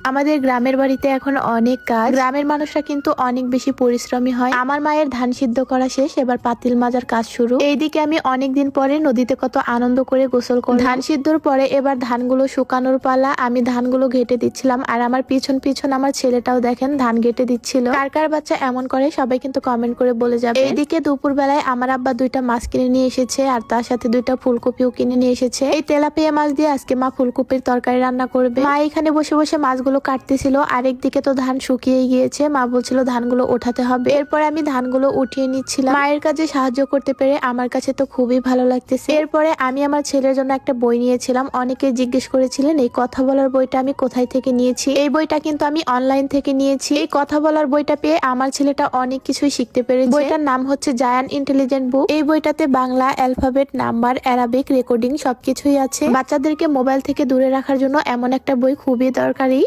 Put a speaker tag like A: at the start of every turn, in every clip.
A: আমাদের গ্রামের বাড়িতে এখন অনেক কাজ। গ্রামের মানুষরা কিন্তু অনেক বেশি পরিশ্রমী হয়। আমার মায়ের ধান সিদ্ধ করা শেষ, এবার পাতিল মাজার কাজ শুরু। এইদিকে আমি অনেকদিন পরে নদীতে কত আনন্দ করে গোসল করলাম। ধান সিদ্ধর পরে এবার ধানগুলো শুকানোর পালা। আমি ধানগুলো ঘেটে দিচ্ছিলাম, আর আমার পিছন পিছন আমার ছেলেটাও দেখেন ধান ঘেটে দিচ্ছিল। কার কার বাচ্চা এমন করে সবাই কিন্তু কমেন্ট করে বলে যাবে। এইদিকে দুপুর বেলায় আমার আব্বা 2টা মাছ কিনে নিয়ে এসেছে, আর তার সাথে 2টা ফুলকপিও কিনে নিয়ে এসেছে। এই তেলাপিয়া মাছ দিয়ে আজকে মা ফুলকপির তরকারি রান্না করবে। মা এখানে বসে বসে মাছগুলো কাটতেছিল, আরেকদিকে তো ধান শুকিয়ে গিয়েছে। মা বলছিল ধানগুলো ওঠাতে হবে। এরপরে আমি ধানগুলো উঠিয়ে নিচ্ছিলাম। মায়ের কাজে সাহায্য করতে পেরে আমার কাছে তো খুবই ভালো লাগতেছে। এরপরে আমি আমার ছেলের জন্য একটা বই নিয়েছিলাম। অনেকে জিজ্ঞেস করেছিলেন এই কথা বলার বইটা আমি কোথায় থেকে নিয়েছি। এই বইটা কিন্তু আমি অনলাইন থেকে নিয়েছি। এই কথা বলার বইটা পেয়ে আমার ছেলেটা অনেক কিছুই শিখতে পেরেছে। বইটার নাম হচ্ছে জায়ান্ট ইন্টেলিজেন্ট বুক। এই বইটাতে Bangla alphabet, number, Arabic, recording সবকিছুই আছে। বাচ্চাদেরকে মোবাইল থেকে দূরে রাখার জন্য এমন একটা বই খুবই দরকারি।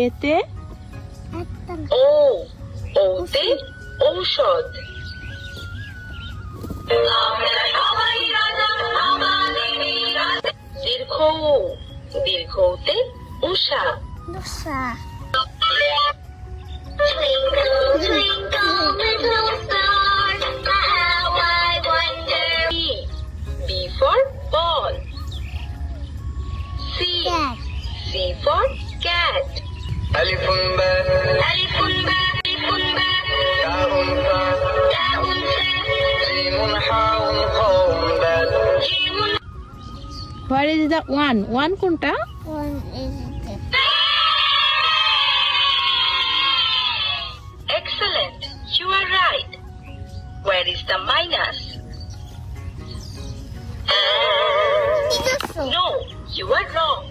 A: এতে
B: ওতে ঔষধ। দীর্ঘ দীর্ঘতে উষা। B for ball. C for cat.
C: ألف باء
B: ألف باء
C: تاء ثاء
B: تاء
C: جيم حاء قاف دال.
B: جيم.
A: Where is the one? One কোনটা?
B: Excellent. You are right. Where is the minus? No, you are wrong.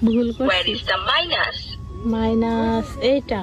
A: ভুল
B: Where
A: করছি।
B: is the minus?
A: মাইনাস এইটা।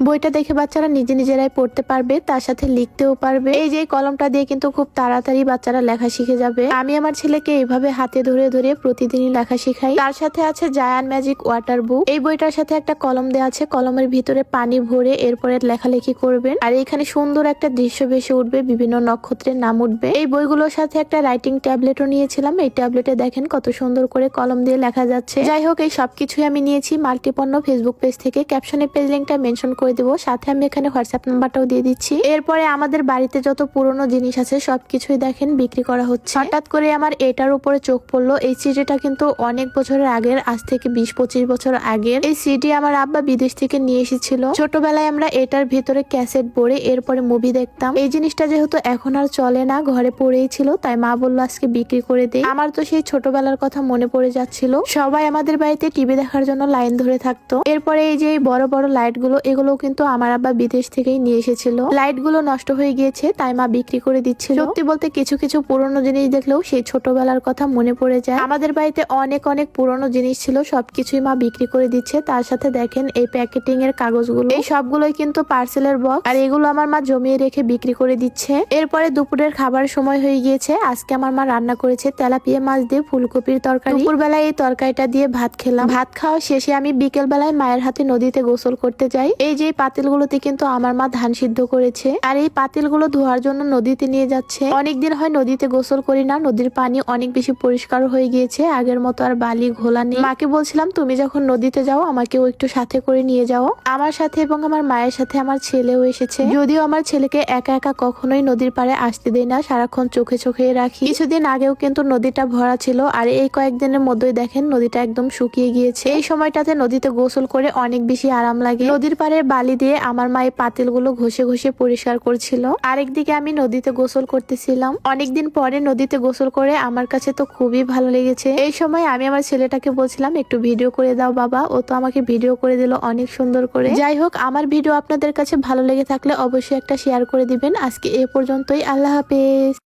A: বইটা দেখে বাচ্চারা নিজে নিজেরাই পড়তে পারবে, তার সাথে লিখতেও পারবে। এই যে কলমটা দিয়ে কিন্তু খুব তাড়াতাড়ি বাচ্চারা লেখা শিখে যাবে। আমি আমার ছেলেকে এইভাবে হাতে ধরে ধরে প্রতিদিনই লেখা শিখাই। তার সাথে আছে জায়ান্ট ম্যাজিক ওয়াটার বুক। এই বইটার সাথে একটা কলম দেওয়া আছে, কলমের ভিতরে পানি ভরে এরপরে লেখালেখি করবেন। আর এখানে সুন্দর একটা দৃশ্য ভেসে উঠবে, বিভিন্ন নক্ষত্রের নাম উঠবে। এই বইগুলোর সাথে একটা রাইটিং ট্যাবলেটও নিয়েছিলাম। এই ট্যাবলেটে দেখেন কত সুন্দর করে কলম দিয়ে লেখা যাচ্ছে। যাই হোক, এই সবকিছুই আমি নিয়েছি মাল্টিপণ্য ফেসবুক পেজ থেকে। ক্যাপশনে পেজ লিঙ্কটা মেনশন করে দিব, সাথে আমি এখানে হোয়াটসঅ্যাপ নাম্বারটাও দিয়ে দিচ্ছি। এরপরে আমাদের বাড়িতে যত পুরনো জিনিস আছে সবকিছুই দেখেন বিক্রি করা হচ্ছে। হঠাৎ করে আমার এটার উপরে চোখ পড়লো। এই সিডিটা কিন্তু অনেক বছরের আগের, আজ থেকে 20-25 বছর আগের। এই সিডি আমার আব্বা বিদেশ থেকে নিয়ে এসেছিল। ছোটবেলায় আমরা এটার ভিতরে ক্যাসেট ভরে এরপরে মুভি দেখতাম। এই জিনিসটা যেহেতু এখন আর চলে না, ঘরে পড়েই ছিল, তাই মা বললো আজকে বিক্রি করে দেই। আমার তো সেই ছোটবেলার কথা মনে পড়ে যাচ্ছিল। সবাই আমাদের বাড়িতে টিভি দেখার জন্য লাইন ধরে থাকতো। এরপরে এই যে বড় বড় লাইট গুলো, এগুলো কিন্তু আমার আব্বা বিদেশ থেকেই নিয়ে এসেছিল। লাইট গুলো নষ্ট হয়ে গিয়েছে, তাই মা বিক্রি করে দিচ্ছিল। সত্যি বলতে কিছু কিছু পুরনো জিনিস দেখলেও সেই ছোটবেলার কথা মনে পড়ে যায়। আমাদের বাড়িতে অনেক অনেক পুরনো জিনিস ছিল, সবকিছুই মা বিক্রি করে দিচ্ছে। তার সাথে দেখেন এই প্যাকেটিং এর কাগজগুলো, এই সবগুলোই কিন্তু পার্সেলের বক্স, আর এগুলো আমার মা জমিয়ে রেখে বিক্রি করে দিচ্ছে। এরপরে দুপুরের খাবার সময় হয়ে গিয়েছে। আজকে আমার মা রান্না করেছে তেলাপিয়া মাছ দিয়ে ফুলকপির তরকারি। দুপুর বেলায় এই তরকারিটা দিয়ে ভাত খেলাম। ভাত খাওয়া শেষে আমি বিকেল বেলায় মায়ের হাতে নদীতে গোসল করতে যাই। এই যে পাতিলগুলোতে কিন্তু আমার মা ধান সিদ্ধ করেছে, আর এই পাতিলগুলো ধোয়ার জন্য নদীতে নিয়ে যাচ্ছে। অনেকদিন হয় নদীতে গোসল করি না, নদীর পানি অনেক বেশি পরিষ্কার হয়ে গিয়েছে, আগের মতো আর বালি ঘোলা নেই। মাকে বলছিলাম তুমি যখন নদীতে যাও আমাকেও একটু সাথে করে নিয়ে যাও। আমার সাথে এবং আমার মায়ের সাথে আমার ছেলেও এসেছে। যদিও আমার ছেলেকে একা একা কখনোই নদীর পাড়ে আসতে দেই না, সারাক্ষণ চোখে চোখে রাখি। কিছুদিন আগেও কিন্তু নদীটা ভরা ছিল, আর এই কয়েকদিনের মধ্যেই দেখেন নদীটা একদম শুকিয়ে গিয়েছে। এই সময়টাতে নদীতে গোসল করে অনেক বেশি আরাম লাগে। নদীর পাড়ে বালি দিয়ে আমার মায়ের পাতিলগুলো ঘষে ঘষে পরিষ্কার করছিল। আরেকদিকে আমি নদীতে গোসল করতেছিলাম। অনেকদিন পরে নদীতে গোসল করে আমার কাছে তো খুবই ভালো লেগেছে। এই সময় আমি আমার ছেলেটাকে বলছিলাম একটু ভিডিও করে দাও বাবা, ও তো আমাকে ভিডিও করে দিল অনেক সুন্দর করে। যাই হোক, আমার ভিডিও আপনাদের কাছে ভালো লেগে থাকলে অবশ্যই একটা শেয়ার করে দিবেন। আজকে এ পর্যন্তই, আল্লাহ হাফেজ।